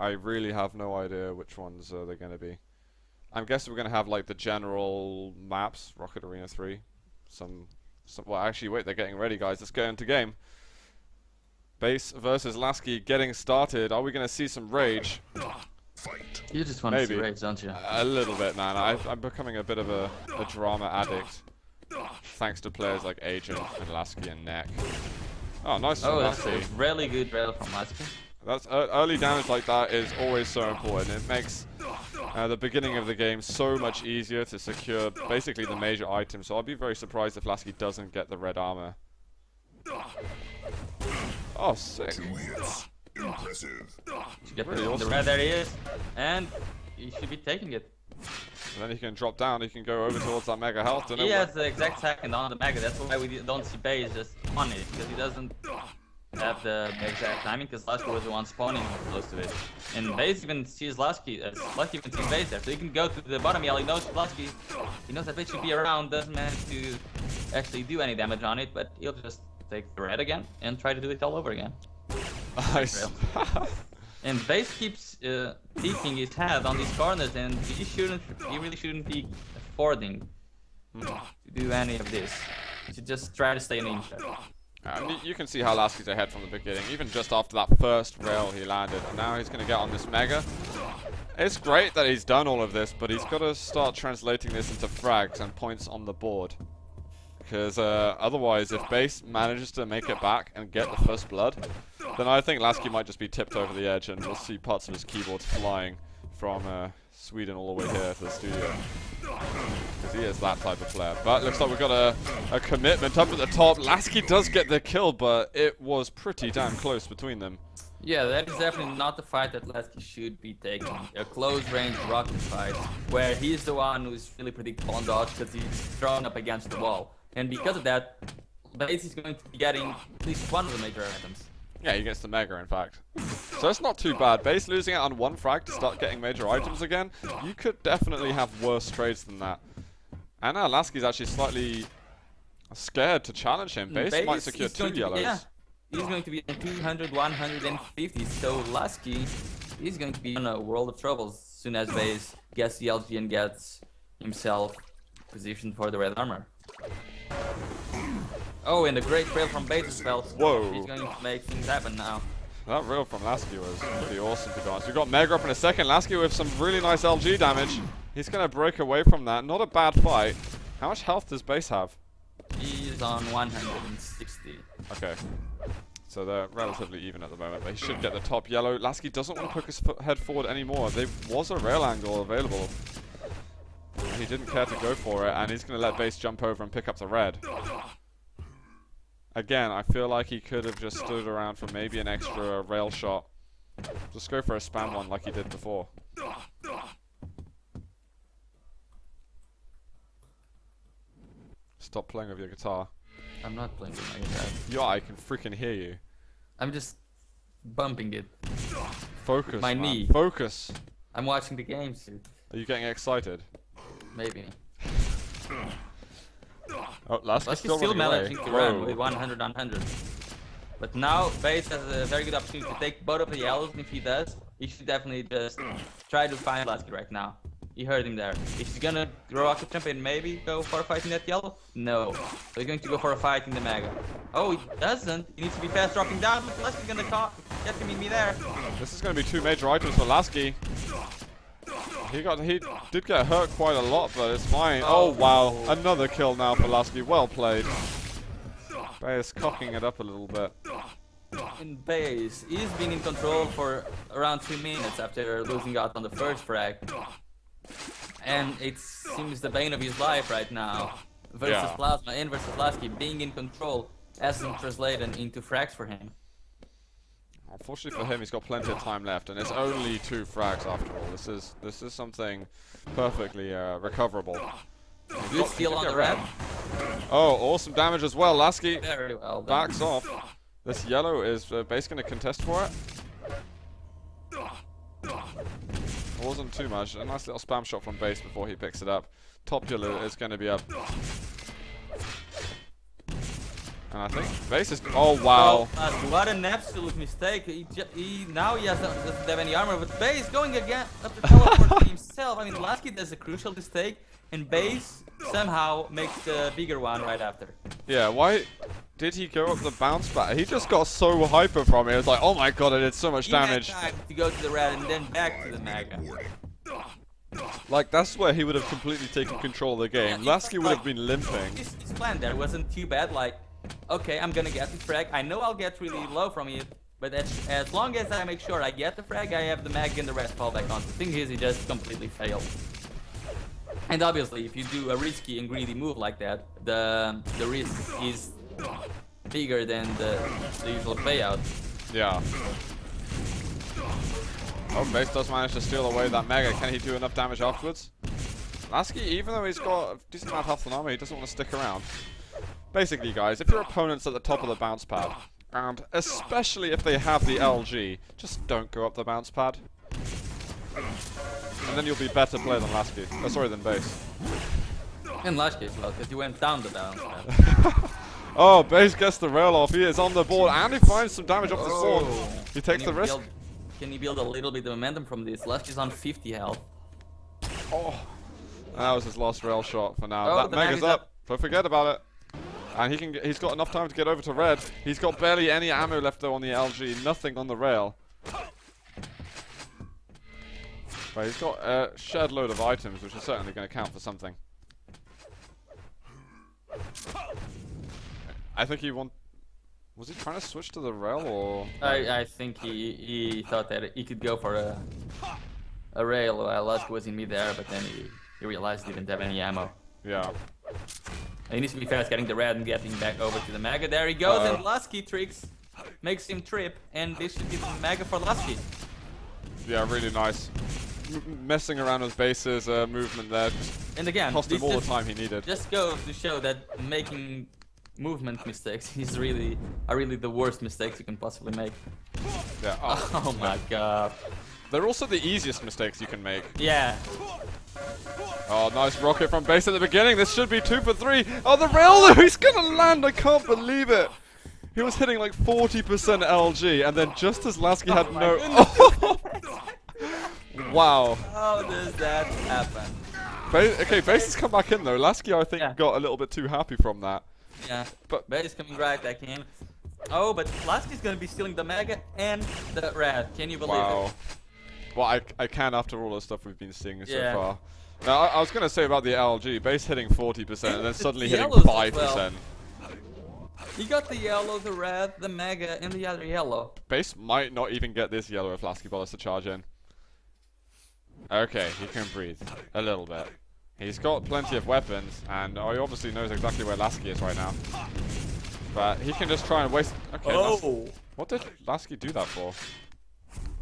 I really have no idea which ones they're going to be. I'm guessing we're going to have like the general maps, Rocket Arena 3. Well, actually, wait, they're getting ready, guys. Let's go into game. Base versus Laskij getting started. Are we going to see some rage? You just want to see rage, don't you? A little bit, man. I'm becoming a bit of a drama addict. Thanks to players like Agent and Laskij and Neck. Oh, nice from that's Laskij. a really good rail from Laskij. That's early damage like that is always so important. It makes the beginning of the game so much easier to secure basically the major items. So I'll be very surprised if Laskij doesn't get the red armor. Oh, sick. Impressive. Get Really awesome. The red there he is, and he should be taking it. And then he can drop down, he can go over towards that mega health. And He has the exact second on the mega, that's why we don't see Base just on it, because he doesn't have the exact timing, because Laskij was the one spawning close to it. And Base even sees Laskij, Laskij even sees Base there, so he can go to the bottom yellow, he knows Laskij, he knows that Base should be around, doesn't manage to actually do any damage on it, but he'll just take the red again and try to do it all over again. Nice. And Base keeps peeking his head on these corners, and he really shouldn't be affording to do any of this. He should just try to stay in inch. You can see how Laskij's ahead from the beginning, even just after that first rail he landed. And now he's going to get on this mega. It's great that he's done all of this, but he's got to start translating this into frags and points on the board. Because otherwise, if Base manages to make it back and get the first blood, then I think Laskij might just be tipped over the edge and we'll see parts of his keyboard flying from Sweden all the way here to the studio. Because he is that type of player. But looks like we've got a commitment up at the top. Laskij does get the kill, but it was pretty damn close between them. Yeah, that is definitely not the fight that Laskij should be taking. A close-range rocket fight, where he's the one who's really predictable on dodge because he's thrown up against the wall. And because of that, Base is going to be getting at least one of the major items. Yeah, he gets the mega, in fact. So it's not too bad. Base losing out on one frag to start getting major items again, you could definitely have worse trades than that. And now Laskij's actually slightly scared to challenge him. Base might secure 2 yellows. Yeah, he's going to be at 200, 150, so Laskij is going to be in a world of trouble as soon as Base gets the LG and gets himself positioned for the red armor. Oh, and a great rail from Base as well. Whoa. He's going to make things happen now. That rail from Laskij was pretty awesome, to be honest. We've got Mega up in a second. Laskij with some really nice LG damage. He's going to break away from that. Not a bad fight. How much health does Base have? He's on 160. Okay. So they're relatively even at the moment. They should get the top yellow. Laskij doesn't want to poke his head forward anymore. There was a rail angle available. He didn't care to go for it, and he's going to let Base jump over and pick up the red. Again, I feel like he could have just stood around for maybe an extra rail shot. Just go for a spam one like he did before. Stop playing with your guitar. I'm not playing with my guitar. Yeah, I can freaking hear you. I'm just bumping it. Focus, my man. knee. Focus. I'm watching the games, dude. Are you getting excited? Maybe. Oh, Laskij's still managing to run with Whoa. 100 on 100. But now Base has a very good opportunity to take both of the yellows, and if he does, he should definitely just try to find Laskij right now. He heard him there. Is he gonna rocket jump and maybe go for a fight in that yellow? No. So he's going to go for a fight in the mega. Oh, he doesn't. He needs to be fast dropping down, but Laskij's gonna get to meet me there. This is going to be 2 major items for Laskij. He did get hurt quite a lot, but it's fine. Oh wow, another kill now for Laskij. Well played. Base cocking it up a little bit. In Base, he's been in control for around 2 minutes after losing out on the first frag. And it seems the bane of his life right now. Versus Plasma and versus Laskij, being in control hasn't translated into frags for him. Unfortunately for him, he's got plenty of time left, and it's only 2 frags after all. This is something perfectly recoverable. Good steal on the red. Oh, awesome damage as well. Laskij Very well done. backs off. This yellow is Base going to contest for it. It wasn't too much. A nice little spam shot from Base before he picks it up. Top yellow is going to be up. And I think Base is... Oh, wow. What an absolute mistake. Now he doesn't have any armor, but Base going again up the teleport himself. I mean, laskij does a crucial mistake, and Base somehow makes a bigger one right after. Yeah, why did he go up the bounce back? He just got so hyper from it. It was like, oh my god, I did so much damage. He had time to go to the red and then back to the mega. Like, that's where he would have completely taken control of the game. Yeah, laskij would have been limping. His plan there wasn't too bad. Like, okay, I'm gonna get the frag. I know I'll get really low from it, but as long as I make sure I get the frag, I have the mag and the rest fall back on. The thing is, he just completely failed. And obviously, if you do a risky and greedy move like that, the risk is bigger than the usual payout. Yeah. Oh, Base does manage to steal away that mega. Can he do enough damage afterwards? laskij, even though he's got a decent amount of health and armor, he doesn't want to stick around. Basically, guys, if your opponent's at the top of the bounce pad, and especially if they have the LG, just don't go up the bounce pad. And then you'll be better player than laskij. Oh, sorry, than Base. And laskij as well, because he went down the bounce pad. Oh, Base gets the rail off. He is on the board, and he finds some damage off the sword. He takes the risk. Can you build a little bit of momentum from this? laskij's on 50 health. Oh, that was his last rail shot for now. Oh, That the mega's mag is up. Don't forget about it. And he's got enough time to get over to red. He's got barely any ammo left though on the LG. Nothing on the rail. But he's got a shed load of items, which is certainly going to count for something. I think he was he trying to switch to the rail or? I think he thought that he could go for a rail while laskij was in mid-air, but then he realized he didn't have any ammo. Yeah. He needs to be fast getting the red and getting back over to the mega. There he goes, and laskij tricks, makes him trip, and this should be the mega for laskij. Yeah, really nice. Messing around with Base's movement there. And again, cost him all the time he needed. Just goes to show that making movement mistakes are really the worst mistakes you can possibly make. Yeah. Oh my god. They're also the easiest mistakes you can make. Yeah. Oh, nice rocket from Base at the beginning. This should be 2 for 3. Oh, the rail, he's gonna land. I can't believe it. He was hitting like 40% LG, and then just as laskij had no... Wow. How does that happen? Okay, Base has come back in though. laskij, I think, got a little bit too happy from that. Yeah, but Base coming right back in. Oh, but laskij's gonna be stealing the mega and the red. Can you believe it? Well, I can after all the stuff we've been seeing so far. Now, I was gonna say about the LG, Base hitting 40% and then suddenly hitting 5%. Well. He got the yellow, the red, the mega, and the other yellow. Base might not even get this yellow if laskij bothers to charge in. Okay, he can breathe a little bit. He's got plenty of weapons, and he obviously knows exactly where laskij is right now. But he can just try and waste... Okay, what did laskij do that for?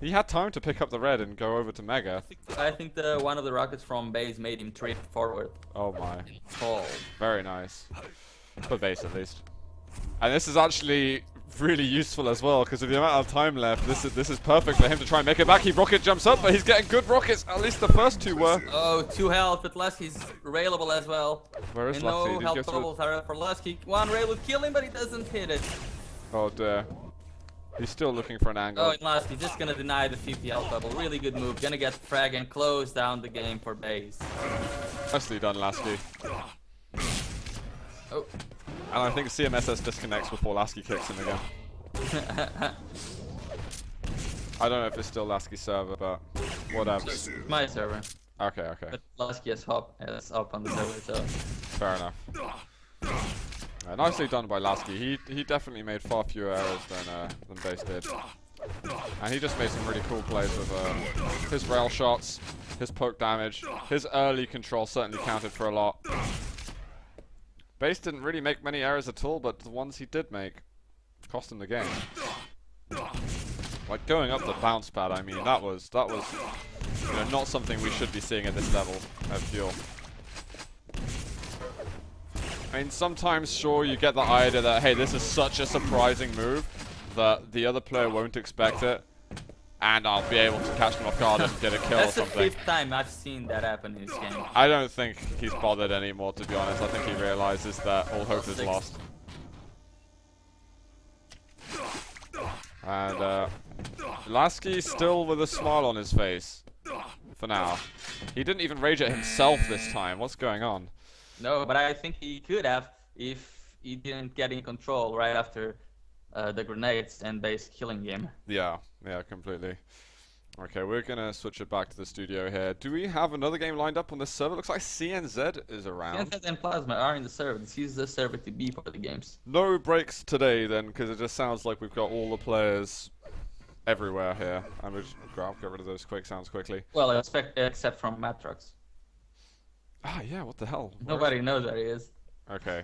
He had time to pick up the red and go over to mega. I think one of the rockets from Base made him trip forward. Oh my. Oh. Very nice. For Base at least. And this is actually really useful as well, because of the amount of time left, this is perfect for him to try and make it back. He rocket jumps up, but he's getting good rockets. At least the first two were. Oh, 2 health, but laskij's railable as well. Where is and laskij? no health totals are up for laskij. One rail would kill him, but he doesn't hit it. Oh dear. He's still looking for an angle. Oh, and laskij just gonna deny the 50 health bubble. Really good move. Gonna get the frag and close down the game for Base. Nicely done, laskij. Oh. And I think CMSS disconnects before laskij kicks him again. I don't know if it's still laskij's server, but whatever. My server. Okay, okay. But laskij is up on the server, so. Fair enough. Nicely done by laskij. He definitely made far fewer errors than Base did. And he just made some really cool plays with his rail shots, his poke damage, his early control certainly counted for a lot. Base didn't really make many errors at all, but the ones he did make cost him the game. Like going up the bounce pad, I mean, that was you know, not something we should be seeing at this level of fuel. I mean, sometimes, sure, you get the idea that, hey, this is such a surprising move that the other player won't expect it, and I'll be able to catch them off guard and get a kill or something. That's the 5th time I've seen that happen in this game. I don't think he's bothered anymore, to be honest. I think he realizes that all hope is lost. And laskij still with a smile on his face. For now. He didn't even rage at himself this time. What's going on? No, but I think he could have if he didn't get in control right after the grenades and base killing him. Yeah, completely. Okay, we're gonna switch it back to the studio here. Do we have another game lined up on this server? Looks like CNZ is around. CNZ and Plasma are in the server. This is the server to be for the games. No breaks today then, because it just sounds like we've got all the players everywhere here. And we'll just get rid of those quick sounds quickly. Well, except from Matrox. Ah, yeah, what the hell? Nobody knows where he is. Okay,